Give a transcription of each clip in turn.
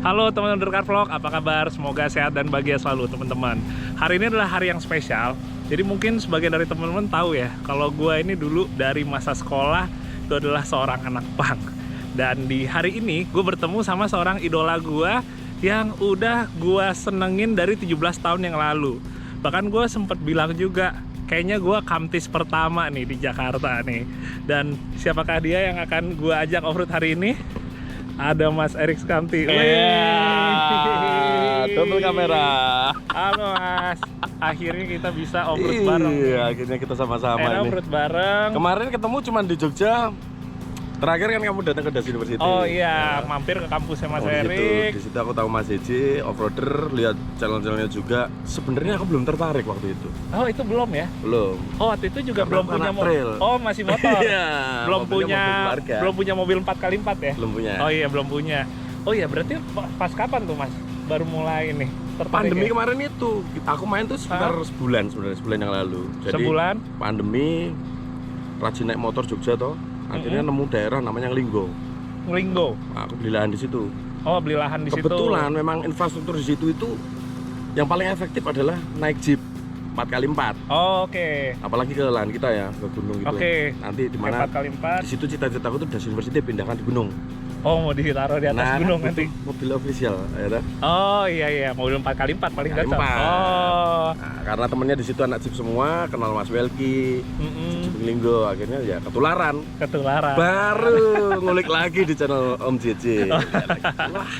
Halo teman-teman Undercar Vlog, apa kabar? Semoga sehat dan bahagia selalu teman-teman. Hari ini adalah hari yang spesial. Jadi mungkin sebagian dari teman-teman tahu ya, kalau gue ini dulu dari masa sekolah itu adalah seorang anak punk. Dan di hari ini gue bertemu sama seorang idola gue yang udah gue senengin dari 17 tahun yang lalu. Bahkan gue sempet bilang juga, kayaknya gue kamtis pertama nih di Jakarta nih. Dan siapakah dia yang akan gue ajak off-road hari ini? Ada Mas Erik Sukamti. Double kamera. Halo Mas. Akhirnya kita bisa off-road bareng. Iya, akhirnya kita sama-sama nih. Off-road bareng. Kemarin ketemu cuma di Jogja. Terakhir kan kamu datang ke Das University. Oh iya, mampir ke kampusnya Mas Erik. Di situ aku tahu Mas Eji, off-roader, lihat channel-channelnya juga. Sebenarnya aku belum tertarik waktu itu. Oh, itu belum ya? Belum. Oh, waktu itu juga Karena belum punya trail. Oh, masih motor. Iya. Belum punya mobil 4x4 ya? Belum punya. Oh iya, belum punya. Oh iya, berarti pas kapan tuh Mas baru mulai ini? Pandemi ya? kemarin itu, aku main tuh sekitar sebulan sebenarnya, sebulan yang lalu. Jadi sebulan? Pandemi, rajin naik motor Jogja toh. Akhirnya nemu daerah namanya Nglinggo. Nglinggo. Nah, aku beli lahan di situ. Oh, beli lahan di situ. Kebetulan memang infrastruktur di situ itu yang paling efektif adalah naik jeep 4x4. Oh, oke. Apalagi ke lahan kita ya, ke gunung gitu. Oke. Nanti di mana? 4x4. Di situ cita-citaku tuh Das University pindahkan di gunung. Oh, mau ditaruh di atas gunung nanti. Mobil official, ya dah. Oh iya, mobil 4x4 paling cocok. Oh. Nah, karena temennya di situ anak jeep semua, kenal Mas Welki, jeep Nglinggo, akhirnya ya ketularan. Baru ngulik lagi di channel Om JJ. Wah.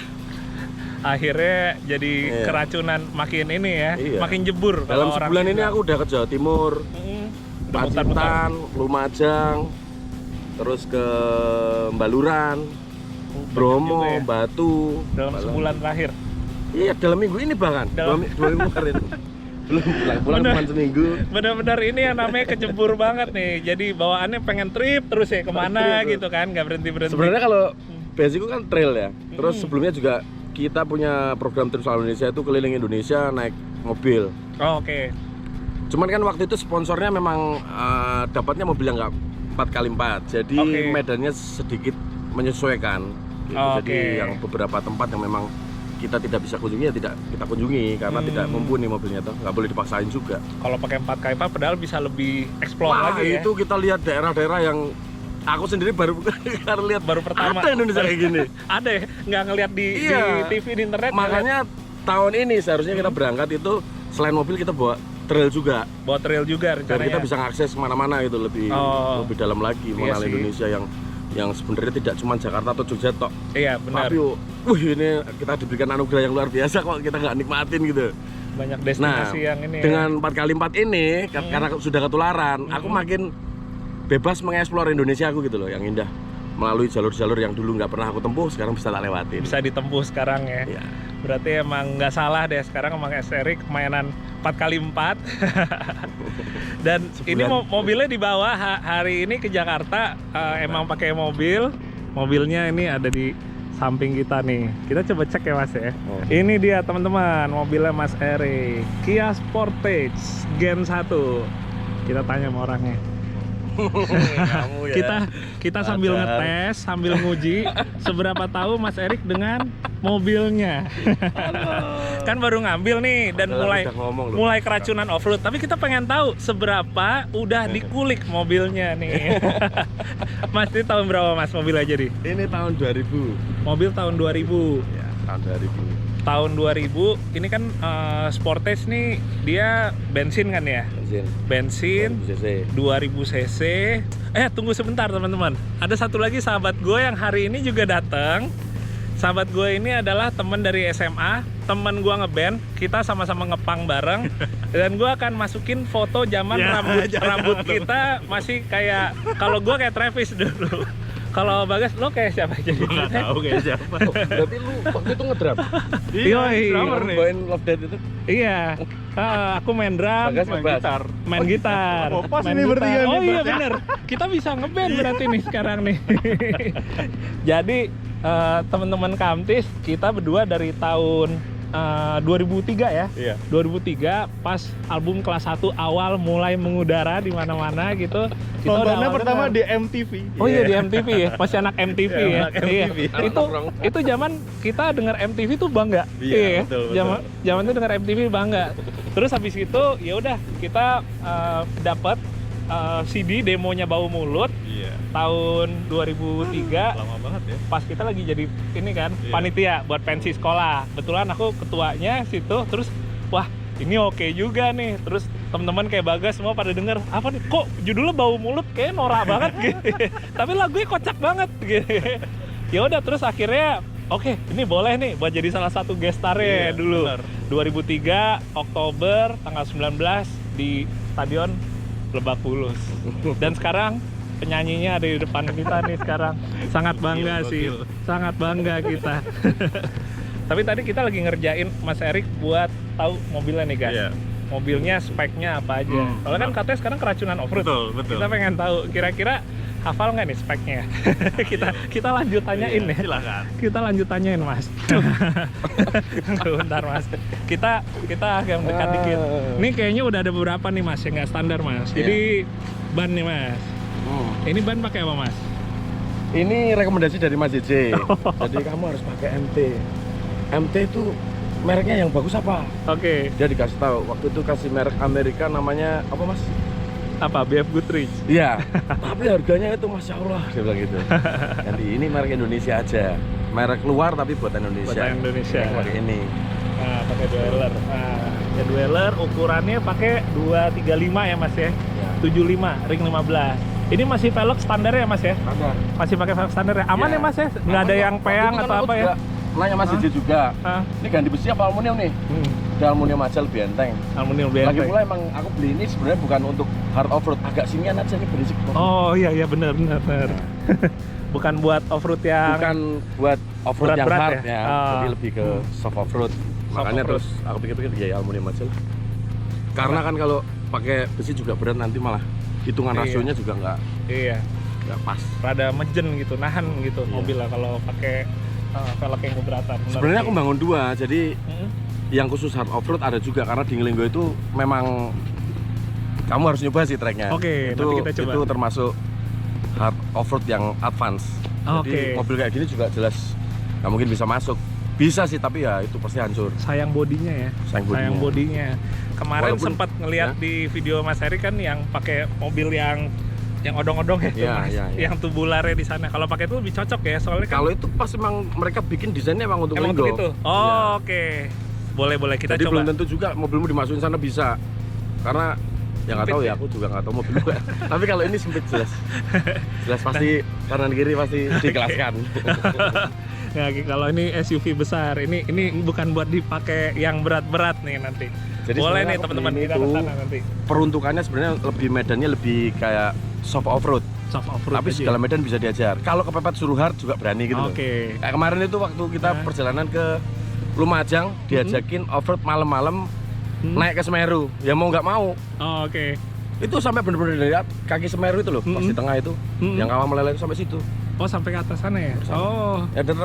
Akhirnya jadi keracunan makin ini ya, makin jebur. Dalam sebulan ini aku udah ke Jawa Timur, Pacitan, Lumajang, terus ke Baluran, Bromo, ya? Batu. Dalam sebulan terakhir? Iya, dalam minggu ini bahkan. Dua minggu kemarin. Belum pulang cuma seminggu. Bener-bener ini yang namanya kecebur banget nih. Jadi bawaannya pengen trip terus ya kemana gitu kan, nggak berhenti-berhenti. Sebenarnya kalau basicku kan trail ya. Terus sebelumnya juga kita punya program Trip Selalu Indonesia itu keliling Indonesia naik mobil. Oh, oke. Cuman kan waktu itu sponsornya memang dapatnya mobil yang nggak 4x4. Jadi medannya sedikit menyesuaikan. Gitu. Jadi yang beberapa tempat yang memang kita tidak bisa kunjungi ya tidak kita kunjungi karena tidak mumpuni mobilnya tuh, nggak boleh dipaksain juga. Kalau pakai 4x4 padahal bisa lebih explore lagi ya. Itu kita lihat daerah-daerah yang aku sendiri baru lihat baru pertama. Ada Indonesia kayak gini. Ada ya, nggak ngeliat di TV di internet. Makanya tahun ini seharusnya kita berangkat itu selain mobil kita bawa trail juga. Bawa trail juga rencananya. Dan kita bisa ngakses kemana-mana gitu lebih dalam lagi mengenal Indonesia yang sebenarnya tidak cuma Jakarta atau Jogja tok. Iya benar. Tapi ini kita diberikan anugerah yang luar biasa kok kita nggak nikmatin gitu. Banyak destinasi yang ini. Dengan 4x4 ini karena sudah ketularan, aku makin bebas mengeksplor Indonesia aku gitu loh, yang indah. Melalui jalur-jalur yang dulu nggak pernah aku tempuh, sekarang bisa tak lewatin. Bisa ditempuh sekarang ya. Iya. Berarti emang nggak salah deh sekarang sama Erik mainan 4x4. Dan ini mobilnya dibawa hari ini ke Jakarta, emang pakai mobilnya ini ada di samping kita nih. Kita coba cek ya Mas ya. Ini dia teman-teman mobilnya Mas Erik, Kia Sportage Gen 1. Kita tanya sama orangnya. Kamu ya. kita sambil ngetes, sambil nguji seberapa tahu Mas Erik dengan mobilnya. Kan baru ngambil nih dan mulai keracunan off-road, tapi kita pengen tahu seberapa udah dikulik mobilnya nih. Mas, ini tahun berapa Mas mobil aja nih? Ini tahun 2000. Mobil tahun 2000. Ya, tahun 2000. Tahun 2000 ini kan Sportage nih dia bensin kan ya? Bensin 2000 cc. Tunggu sebentar teman-teman. Ada satu lagi sahabat gue yang hari ini juga datang. Sahabat gue ini adalah teman dari SMA, teman gue ngeband, kita sama-sama ngepang bareng. Dan gue akan masukin foto zaman rambut kita masih kayak, kalau gue kayak Travis dulu. Kalau Bagas, lo kayak siapa aja? Gue nggak tahu kayak siapa. Berarti lu waktu itu ngedrum? Iya, drummer nih. Bawain Love Dead itu? Iya. Aku main drum, Bagas main gitar. Oh, pas ini berarti ya. Oh iya bener. Kita bisa ngeband berarti nih sekarang nih. Jadi teman-teman Kamtis, kita berdua dari tahun 2003 ya. Iya. 2003 pas album kelas 1 awal mulai mengudara di mana-mana gitu. Nontonnya pertama di MTV. Oh iya, di MTV ya. Masih anak MTV ya. Anak MTV. Iya. Itu zaman kita dengar MTV tuh bangga. Iya, betul. Zaman itu dengar MTV bangga. Terus habis itu ya udah kita dapat CD demonya Bau Mulut. Iya. Tahun 2003. Lama banget ya. Pas kita lagi jadi ini kan panitia buat pensi sekolah. Kebetulan aku ketuanya situ. Terus wah ini oke juga nih. Terus teman-teman kayak Bagas semua pada denger apa nih, kok judulnya Bau Mulut kayak norak banget gitu. Tapi lagunya kocak banget gitu. Ya udah terus akhirnya oke, ini boleh nih buat jadi salah satu guest star-nya dulu. Bener. 2003 Oktober tanggal 19 di Stadion Lebak Bulus. Dan sekarang penyanyinya ada di depan kita nih sekarang. Sangat bangga sih. Sangat bangga kita. Tapi tadi kita lagi ngerjain Mas Erik buat tahu mobilnya nih guys. Iya. Mobilnya speknya apa aja. Soalnya kan katanya sekarang keracunan off-road. Betul. Kita pengen tahu kira-kira hafal nggak nih speknya? kita lanjut tanyain ya. Silakan. Kita lanjut tanyain Mas. Bentar Mas. Kita agak mendekat dikit. Ini kayaknya udah ada beberapa nih Mas yang nggak standar Mas. Jadi ban nih Mas. Ini ban pakai apa Mas? Ini rekomendasi dari Mas JJ. Jadi kamu harus pakai MT. MT itu mereknya yang bagus apa? Oke. Dia dikasih tahu. Waktu itu kasih merek Amerika namanya apa Mas? Apa? BF Goodrich. Iya. Tapi harganya itu Masya Allah. Dia bilang gitu. Jadi ini merek Indonesia aja. Merek luar tapi buatan Indonesia. Buatan Indonesia. Yang pakai ini. Nah, pakai dweller. Nah, ya dweller ukurannya pakai 235 ya Mas ya. 75 ring 15. Ini masih velg standar ya Mas ya? Standar. Masih pakai velg standar ya? Aman ya Mas ya? Nggak ada yang peang atau apa ya? Nanya Mas JJ juga. Ini ganti besi apa aluminium nih? Udah aluminium aja lebih enteng. Aluminium lebih Lagi enteng. pula emang aku beli ini sebenarnya bukan untuk hard off-road, agak sinian aja nih berisik. Oh iya benar. Bukan buat off-road yang Bukan buat off-road yang berat-berat hard ya? ya, jadi lebih ke soft off-road. Makanya off-road. terus aku pikir-pikir ya aluminium aja lah. Karena kan kalau pakai besi juga berat nanti malah hitungan Iya. rasionya juga nggak pas. rada mejen gitu, nahan gitu mobil lah kalau pakai velg yang keberatan. Benar Sebenarnya sih. aku bangun dua, jadi yang khusus hard off-road ada juga karena di Ngelinggo itu memang kamu harus nyoba sih treknya. Oke, itu, nanti kita coba. Itu termasuk hard off-road yang advance. Jadi mobil kayak gini juga jelas nggak mungkin bisa masuk. Bisa sih tapi ya itu pasti hancur. Sayang bodinya ya. Sayang bodinya. Kemarin Walaupun- sempat ngeliat di video Mas Heri kan yang pakai mobil yang odong-odong ya, tuh, Iya, Mas. iya. Yang tubularnya di sana. Kalau pakai itu lebih cocok ya, soalnya kan Kalau itu pas emang mereka bikin desainnya emang untuk emang Linggo. untuk itu. Oh, Iya. oke. Boleh kita Jadi coba. belum tentu juga mobilmu dimasukin sana bisa. Karena ya nggak tahu ya, aku juga nggak tahu mobil gue. Tapi kalau ini sempit jelas pasti kanan kiri pasti dikelaskan. Ya, kalau ini SUV besar, ini bukan buat dipakai yang berat-berat nih nanti. Jadi Boleh sebenarnya nih aku teman-teman beli kita itu ke sana nanti. Peruntukannya sebenarnya lebih medannya lebih kayak soft off road. Soft off-road Tapi aja. segala medan bisa diajar. Kalau kepepet suruh hard juga berani gitu loh. Oke. Kayak kemarin itu waktu kita Nah. perjalanan ke Lumajang diajakin off road malam-malam naik ke Semeru. Ya mau nggak mau. Oh, oke. Itu sampai bener-bener dari kaki Semeru itu loh, pas di tengah itu. Yang kawah meleleh itu sampai situ. Oh, sampai ke atas sana ya? Oh, Ya dan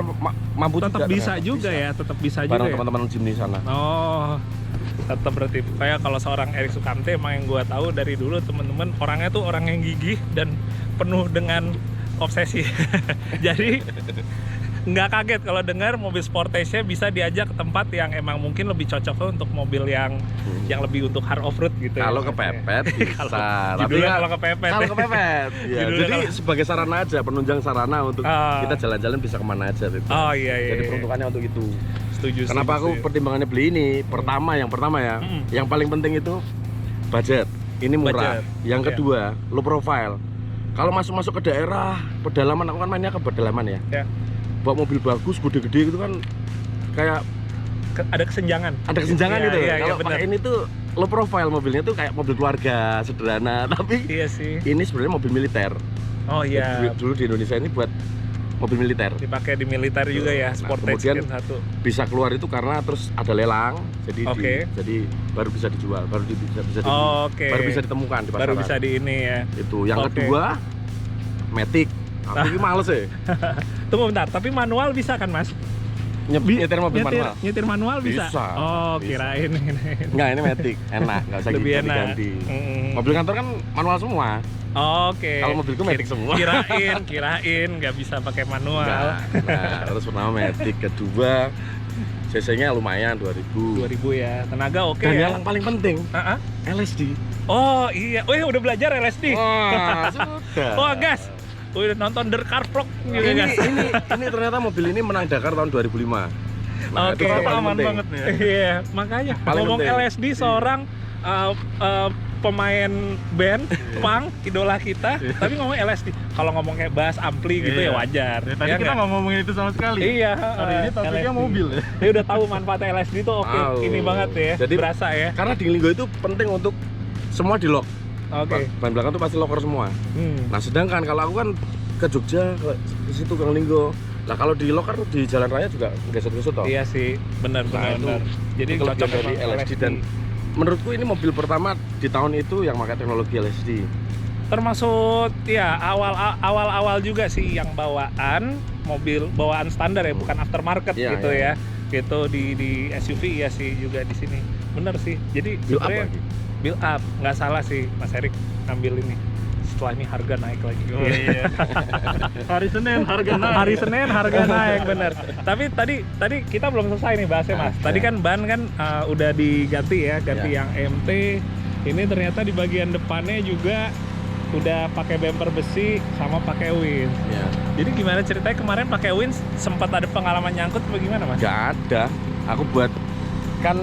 mampu tetap juga, bisa ternyata. juga Bisa. ya, tetap bisa juga Bareng ya. teman-teman gym di sana. Oh, tetap berarti kayak kalau seorang Erik Sukamti emang yang gua tahu dari dulu temen-temen orangnya tuh orang yang gigih dan penuh dengan obsesi. Jadi nggak kaget kalau dengar mobil Sportage-nya bisa diajak ke tempat yang emang mungkin lebih cocok tuh untuk mobil yang lebih untuk hard off road gitu. Kalau ya. kepepet bisa, Judulnya nggak- kalau kepepet. Kalau kepepet, ya. Judulnya Jadi kalau- sebagai sarana aja, penunjang sarana untuk Ah. kita jalan-jalan bisa kemana aja gitu. Oh iya. Jadi peruntukannya untuk itu. Setuju. Kenapa aku setuju. pertimbangannya beli ini? Yang pertama ya, yang paling penting itu budget. Ini murah. Budget. Yang Iya. kedua, low profile. Kalau masuk ke daerah pedalaman, aku kan mainnya ke pedalaman ya. Ya. Bawa mobil bagus, gede-gede gitu kan, kayak Ada kesenjangan. ada kesenjangan Iya, gitu. iya, Kalau benar. pakai ini tuh low profile mobilnya tuh kayak mobil keluarga sederhana, tapi Iya sih. ini sebenarnya mobil militer. Oh iya. Dulu di Indonesia ini buat mobil militer. Dipakai di militer juga ya, Nah, Sportage kemudian Gen 1. Bisa keluar itu karena terus ada lelang, jadi Oke. jadi baru bisa dijual, bisa dibeli, Oh, oke. baru bisa ditemukan di pasaran. Baru bisa di ini ya. Itu. Yang Oke. kedua, Matic. Aku ini males ya. Tunggu bentar, tapi manual bisa kan Mas? nyetir mobil manual. Nyetir manual bisa? Bisa, Oh, bisa. kirain ini. Enggak, ini matic, enak, nggak usah Lebih gitu enak. diganti. Mm. Mobil kantor kan manual semua. Oke. Kalau mobilku matic semua. Kirain nggak bisa pakai manual. Nah, terus pertama matic, kedua CC-nya lumayan 2000. 2000 ya. Tenaga oke Dan ya. yang paling penting Ah, ah. LSD. Oh iya. Oh ya udah belajar LSD. Wah, sudah. Wah, gas. Udah nonton The Car Vlog juga gas. ini ternyata mobil ini menang Dakar tahun 2005. Nah, Oke. itu yang paling Aman penting. banget nih. Iya, makanya Paling ngomong penting. LSD seorang pemain band punk idola kita, tapi ngomong LSD. Kalau ngomong kayak bass ampli gitu ya Iya. wajar. Ya, tadi Ya kita nggak? nggak ngomongin itu sama sekali. Iya. Hari ini topiknya LSD. mobil ya. Dia udah tahu manfaat LSD tuh oke. Tahu. Ini banget ya. Jadi, berasa ya. Karena di Linggo itu penting untuk semua di lock. Oke. Ban belakang tuh pasti locker semua. Hmm. Nah, sedangkan kalau aku kan ke Jogja, ke situ ke Linggo. Nah, kalau di locker di jalan raya juga gesot-gesot toh. Iya sih, benar Nah, itu benar. Jadi kelebihan cocok dari emang LSD dan menurutku ini mobil pertama di tahun itu yang pakai teknologi LSD. termasuk ya awal juga sih yang bawaan mobil bawaan standar ya, bukan aftermarket Iya, gitu iya. ya. Gitu di SUV ya sih juga di sini. Bener sih. Jadi Build up sebenarnya lagi. build up, nggak salah sih Mas Erik ngambil ini. Setelah ini harga naik lagi. Oh iya. Hari Senin harga naik. Hari Senin harga naik bener. Tapi tadi kita belum selesai nih bahasnya Mas. Tadi kan ban kan udah diganti ya, ganti Ya. yang MT. Ini ternyata di bagian depannya juga udah pakai bumper besi sama pakai winch. Ya. Jadi gimana ceritanya kemarin pakai winch, sempat ada pengalaman nyangkut bagaimana Mas? Gak ada. Aku buat kan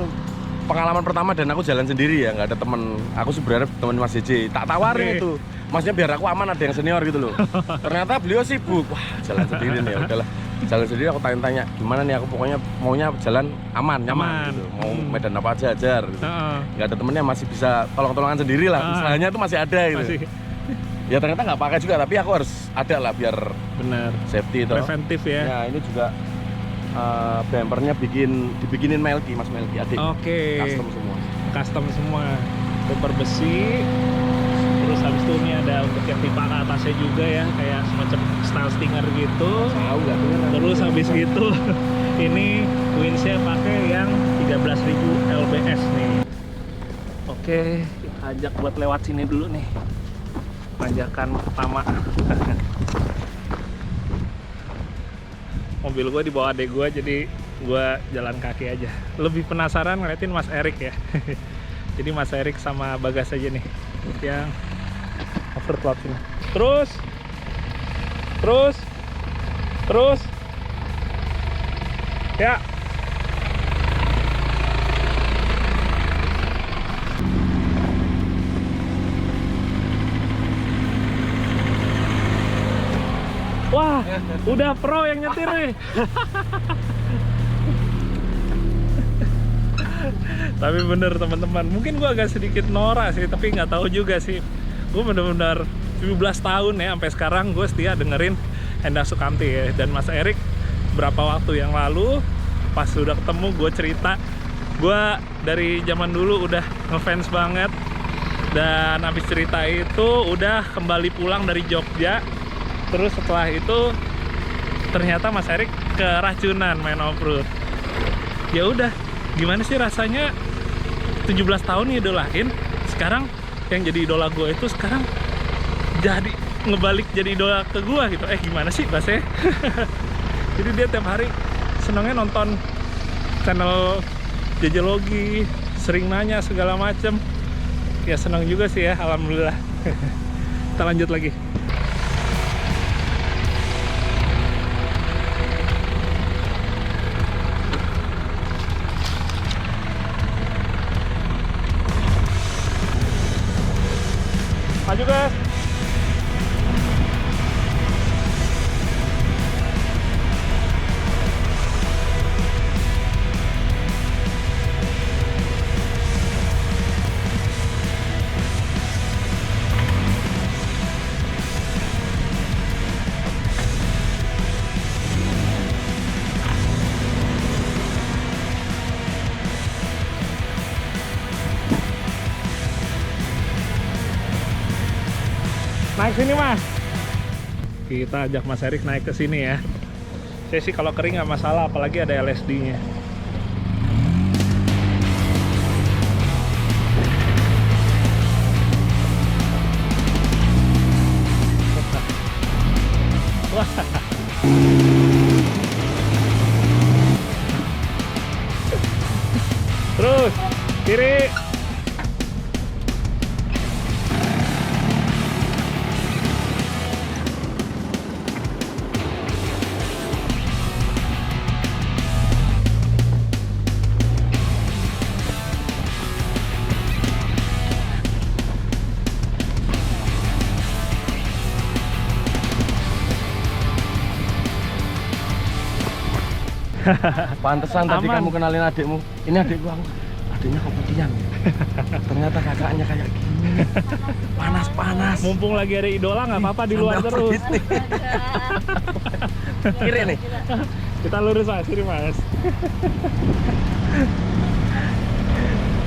pengalaman pertama dan aku jalan sendiri ya, nggak ada temen. Aku sebenarnya temen Mas JJ. Tak tawarin Oke. itu. Maksudnya biar aku aman ada yang senior gitu loh. Ternyata beliau sibuk. Wah, jalan sendiri nih ya udahlah. Jalan sendiri aku tanya-tanya gimana nih, aku pokoknya maunya jalan aman, nyaman Aman. gitu. Mau medan apa aja ajar gitu. Heeh. Nggak ada temennya, masih bisa tolong-tolongan sendiri lah. Usahanya tuh masih ada gitu. Masih Ya ternyata nggak pakai juga, tapi aku harus ada lah biar bener. safety itu. Preventif ya. Ya ini juga bumpernya dibikinin Melki, Mas Melki adik. Oke. Custom semua. Custom semua. Bumper besi. Terus habis itu ini ada untuk yang pipa ke atasnya juga ya, kayak semacam style stinger gitu. Tahu nggak tuh? Terus habis gitu ini winch-nya pakai yang 13.000 lbs nih. Oke, kita ajak buat lewat sini dulu nih. Tanjakan pertama. Mobil gue di bawah adek gue, jadi gue jalan kaki aja. Lebih penasaran ngeliatin Mas Erik ya. Jadi Mas Erik sama Bagas aja nih yang overclock ini. Terus ya. Wah, udah pro yang nyetir nih. Tapi bener teman-teman, mungkin gua agak sedikit norak sih, tapi nggak tahu juga sih. Gue bener-bener 17 tahun ya sampai sekarang gue setia dengerin Endang Sukamti ya. Dan Mas Erik berapa waktu yang lalu pas udah ketemu gue cerita, gue dari zaman dulu udah ngefans banget. Dan habis cerita itu udah kembali pulang dari Jogja. Terus setelah itu ternyata Mas Erik keracunan main off-road. Ya udah, gimana sih rasanya 17 tahun ngidolain, sekarang yang jadi idola gue itu sekarang jadi ngebalik jadi idola ke gue gitu. Gimana sih bahasanya? Jadi dia tiap hari senangnya nonton channel JJ Logi, sering nanya segala macem. Ya senang juga sih ya, alhamdulillah. Kita lanjut lagi. Maju guys. Naik sini Mas. Kita ajak Mas Erik naik ke sini ya. Saya sih kalau kering nggak masalah, apalagi ada LSD-nya. Wah. Terus kiri. Pantesan tadi Aman. kamu kenalin adikmu. Ini adikku aku. Adiknya keputihan. Ternyata kakaknya kayak gini. Panas-panas. Mumpung lagi ada idola nggak apa-apa di luar Sandal terus. perit nih. Kiri nih. Kita lurus mas, sini mas.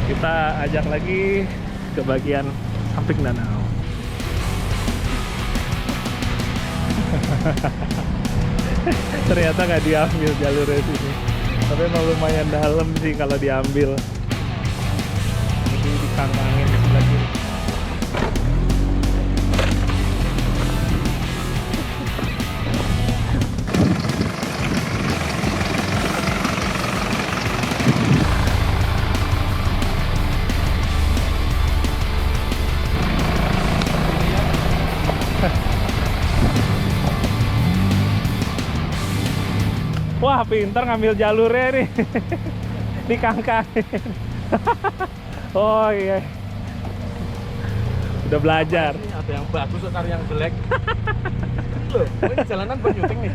Kita ajak lagi ke bagian samping danau. Ternyata nggak diambil jalurnya sini, tapi emang lumayan dalam sih kalau diambil. Jadi dikangkangin di sebelah kiri. Wah, pintar ngambil jalurnya nih. Dikangkangin. Oh iya. Udah belajar. Ada yang bagus, ada yang jelek. Loh, ini jalanan buat syuting nih.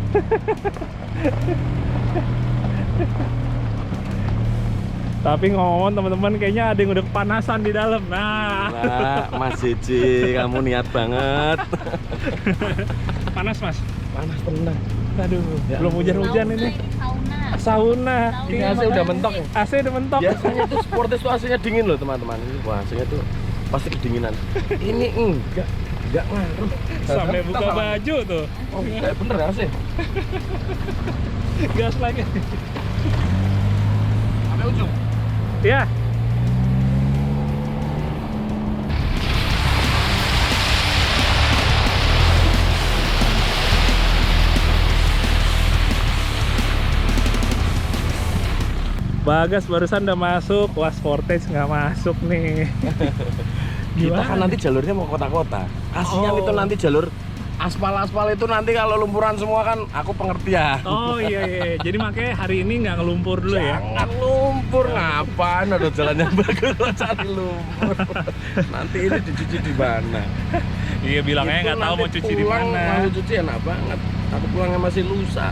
Tapi ngomong teman-teman, kayaknya ada yang udah kepanasan di dalam. Nah, Mas Cici, kamu niat banget. panas mas. Panas tenang. Aduh, Ya, belum hujan-hujan ini. Sauna. Ini AC udah mentok ya? AC udah mentok. Biasanya tuh Sportage tuh AC-nya dingin loh teman-teman. Ini wah, AC-nya tuh pasti kedinginan. Ini enggak ngaruh. Sampai buka baju tuh. Oh, kayak bener AC. Gas lagi. Sampai ujung. Ya. Bagas barusan udah masuk, wah Sportage nggak masuk nih. Kita kan nanti jalurnya mau kota-kota. Kasihan Oh. itu nanti jalur aspal-aspal itu nanti kalau lumpuran semua kan aku pengertian. Oh iya, jadi makanya hari ini nggak ngelumpur dulu ya. Jangan lumpur, ngapain ada jalan yang bagus kok cari lumpur. Nanti ini dicuci di mana? Iya bilangnya Itu nggak tahu nanti mau cuci di pulang, mana. Mau cuci enak banget. Aku pulangnya masih lusa.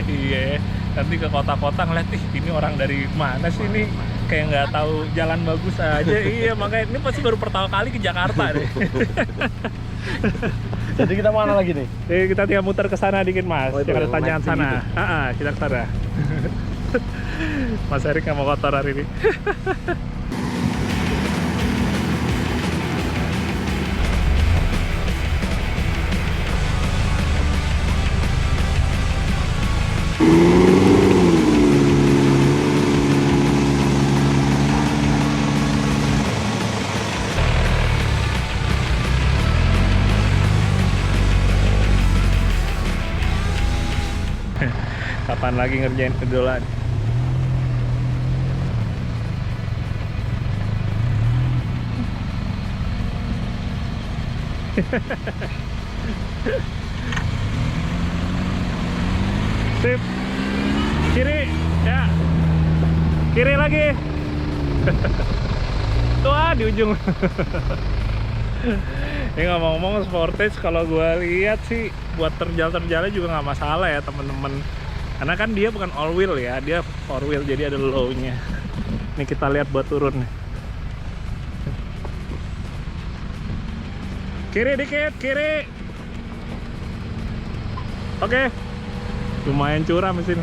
Iya, nanti ke kota-kota ngeliat ini orang dari mana sih ini, kayak nggak tahu jalan bagus aja. Iya makanya ini pasti baru pertama kali ke Jakarta deh. Jadi kita mana lagi nih? Jadi kita tinggal muter ke sana dikit mas, Oh, itu yang ada yang tanjakan naik tinggi sana. Kita ke sana. Mas Erik nggak mau kotor hari ini. Kapan lagi ngerjain idola? Sip. Kiri, ya. Kiri lagi. Tuh di ujung. Ini ngomong-ngomong Sportage kalau gue lihat sih buat terjal-terjalnya juga nggak masalah ya temen-temen. Karena kan dia bukan all wheel ya, dia four wheel jadi ada low-nya. Ini kita lihat buat turun nih. Kiri dikit, kiri. Oke. Lumayan curam mesin.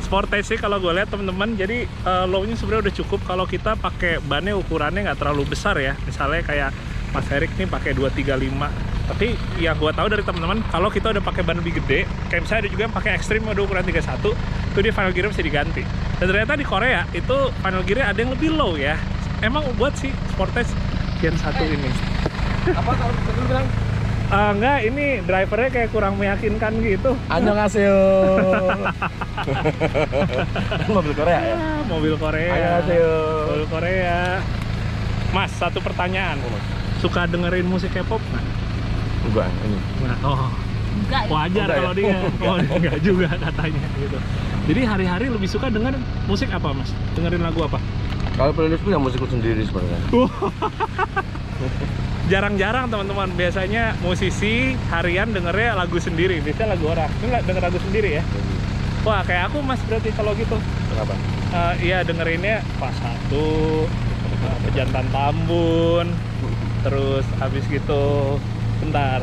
Sportage sih kalau gue lihat teman-teman, jadi low-nya sebenarnya udah cukup kalau kita pakai bannya ukurannya nggak terlalu besar ya. Misalnya kayak Mas Erik nih pakai 235 Tapi yang gue tahu dari teman-teman, kalau kita udah pakai ban lebih gede, kayak misalnya ada juga yang pakai Extreme mode ukuran 31, itu dia final gear bisa diganti. Dan ternyata di Korea itu final gear ada yang lebih low ya. Emang buat si Sportage Gen 1 ini. Apa kalau lu bilang? Enggak, ini drivernya kayak kurang meyakinkan gitu. Annyeonghaseyo. Mobil Korea ya? Mobil Korea. Annyeonghaseyo. Mobil Korea. Mas, satu pertanyaan. Suka dengerin musik K-pop nggak? Enggak, ini. Nah, Enggak. wajar Enggak kalau ya? dia. Oh, enggak juga katanya gitu. Jadi hari-hari lebih suka dengerin musik apa, Mas? Dengerin lagu apa? Kalau playlistku yang musikku sendiri sebenarnya. Jarang-jarang teman-teman, biasanya musisi harian dengernya lagu sendiri, biasanya lagu orang. Lu nggak denger lagu sendiri ya? Wah, kayak aku Mas berarti kalau gitu. Kenapa? Iya dengerinnya Pas 1, Pejantan Tambun, terus habis gitu, bentar,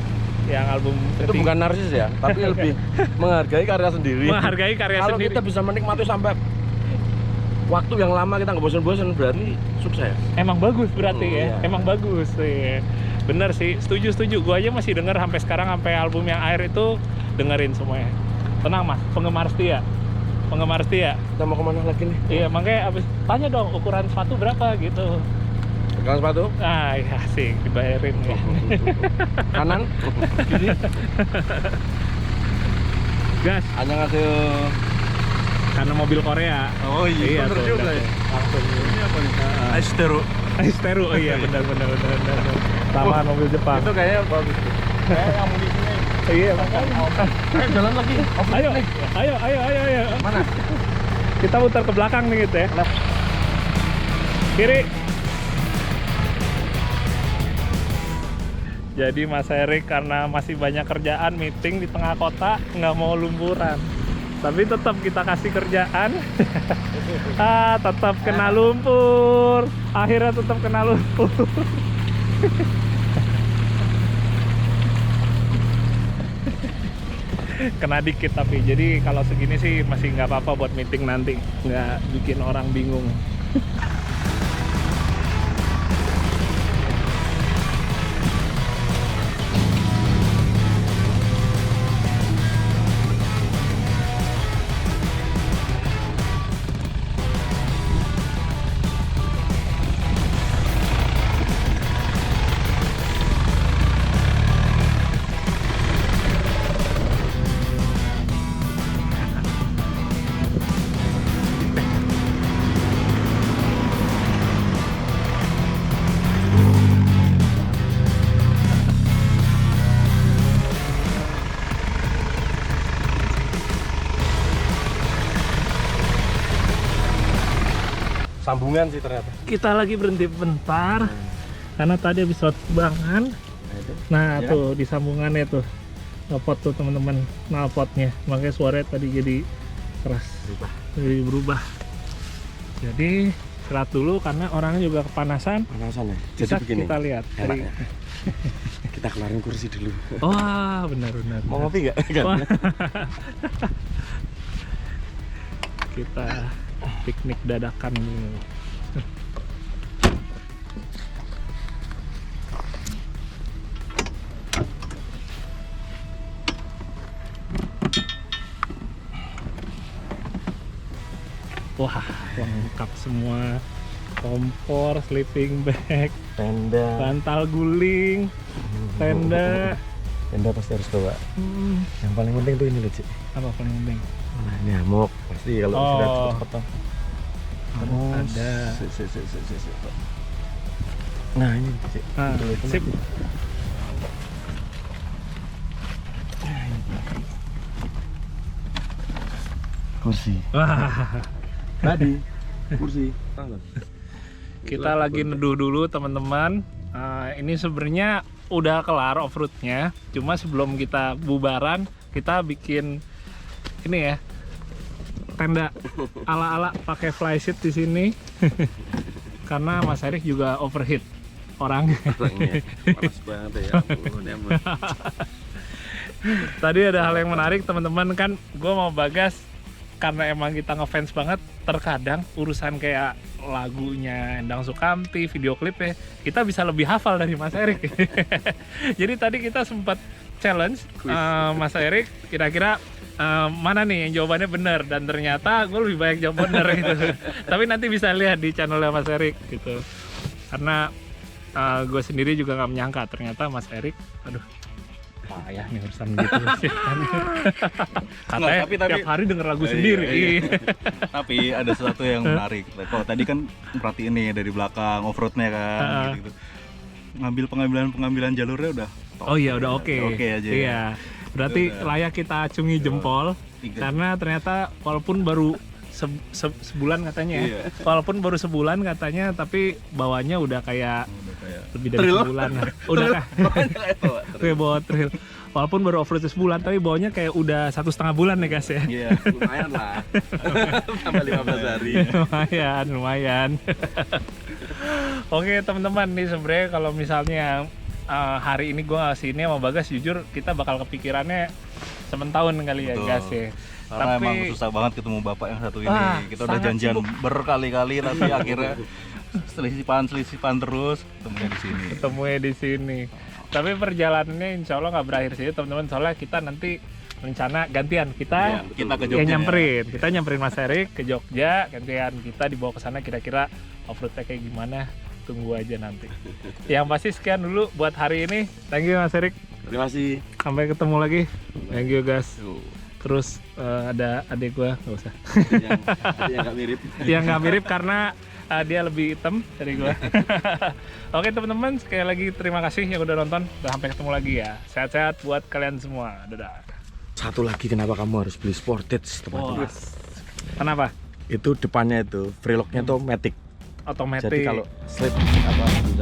yang album Itu ketiga. bukan narsis ya, tapi lebih menghargai karya sendiri. Menghargai karya Kalau sendiri. kita bisa menikmati sampai waktu yang lama kita nggak bosan-bosan, berarti sukses. Emang bagus berarti ya, Iya. emang bagus ya. Bener sih, setuju. Gua aja masih denger sampai sekarang, sampai album yang Air itu dengerin semuanya. Tenang Mas, penggemar setia. Kita mau kemana lagi nih? Iya, makanya abis tanya dong ukuran sepatu berapa gitu. Pegang sepatu? Ah, iya sih, dibayarin ya. Kanan? Gas, Annyeonghaseyo. karena mobil Korea. Oh iya, bener tuh, juga udah ya. tuh. Langsung. Ini apa nih? Aistero. Esteru, oh iya benar. Sama mobil Jepang. Itu kayaknya bagus tuh. Kayak amunisinya. Iya, makanya. Ayo jalan lagi. Ayo. Mana? Kita putar ke belakang nih gitu ya. Kiri. Jadi Mas Erik karena masih banyak kerjaan, meeting di tengah kota, nggak mau lumpuran. Tapi tetap kita kasih kerjaan. Tetap kena lumpur. Akhirnya tetap kena lumpur. Kena dikit tapi jadi kalau segini sih masih nggak apa-apa buat meeting nanti, nggak bikin orang bingung. Sambungan sih ternyata. Kita lagi berhenti bentar karena tadi habis bangan. Nah Ya. tuh di sambungannya tuh knalpot tuh teman-teman, knalpotnya, makanya suaranya tadi jadi keras, berubah. Jadi istirahat dulu karena orangnya juga kepanasan. Panasan ya. Jadi Bisa begini. kita lihat Enak dari... ya. Kita kelarin kursi dulu. Wah benar. Mau ngopi nggak? Wah. Kita piknik dadakan dulu. Wah, lengkap semua. Kompor, sleeping bag, Tenda. bantal guling, tenda. Tenda pasti harus bawa. Yang paling penting tuh ini loh, Cik. Apa paling penting? Nah, nyamuk pasti kalau Oh. istirahat cepet-cepet. Ada. Nah, ini Cik. Ah, Betul, itu sip. nanti. Kursi. Wah, Tadi kursi. kita lagi neduh dulu teman-teman. Ini sebenarnya udah kelar off-roadnya. Cuma sebelum kita bubaran, kita bikin ini ya, tenda ala-ala pakai flysheet di sini. Karena Mas Erik juga overheat orangnya. Panas banget ya. Ampun, ya ampun. Tadi ada hal yang menarik teman-teman, kan gue mau Bagas karena emang kita ngefans banget, terkadang urusan kayak lagunya Endang Sukamti, video klipnya, kita bisa lebih hafal dari Mas Erik. Jadi tadi kita sempat challenge Mas Erik, kira-kira mana nih yang jawabannya benar, dan ternyata gue lebih banyak jawab benar gitu. Tapi nanti bisa lihat di channelnya Mas Erik gitu. Karena gue sendiri juga nggak menyangka ternyata Mas Erik, aduh payah nih urusan gitu. Katanya tapi tiap hari denger lagu sendiri. Iya. Tapi ada sesuatu yang menarik. Kalau tadi kan perhatiin nih dari belakang off-roadnya kan, gitu. Ngambil pengambilan jalurnya udah top. Oh iya udah oke. Oke aja. Iya. Berarti layak kita acungi jempol karena ternyata walaupun baru sebulan katanya ya. Iya. Walaupun baru sebulan katanya, tapi bawanya udah kayak lebih dari sebulan. Udah kah? Kayak bawa trail. Walaupun baru off-road sebulan, tapi bawanya kayak udah 1,5 bulan nih guys ya. Iya, lumayan lah. Tambah 15 hari. lumayan. Oke teman-teman, nih sebenarnya kalau misalnya hari ini gue ngasih ini sama Bagas, jujur kita bakal kepikirannya sementahun kali ya. Betul. Guys ya. Karena tapi emang susah banget ketemu bapak yang satu ini. Kita udah janjian berkali-kali, tapi akhirnya selisipan terus ketemunya di sini. Tapi perjalanannya insya Allah nggak berakhir sih teman-teman, soalnya kita nanti rencana gantian kita ke Jogja, nyamperin. Kita nyamperin Mas Erik ke Jogja, gantian kita dibawa ke sana, kira-kira off-roadnya kayak gimana, tunggu aja nanti. Yang pasti sekian dulu buat hari ini. Thank you Mas Erik. Terima kasih. Sampai ketemu lagi. Thank you guys. Terus ada adik gua, nggak usah. Yang nggak mirip. Yang nggak mirip karena dia lebih hitam dari gua. Oke teman-teman, sekali lagi terima kasih yang udah nonton. Sampai ketemu lagi ya. Sehat-sehat buat kalian semua. Dadah. Satu lagi, kenapa kamu harus beli Sportage, teman-teman? Kenapa? Itu depannya itu, Freelog-nya tuh Matic. Otomatis. Jadi kalau slip apa langsung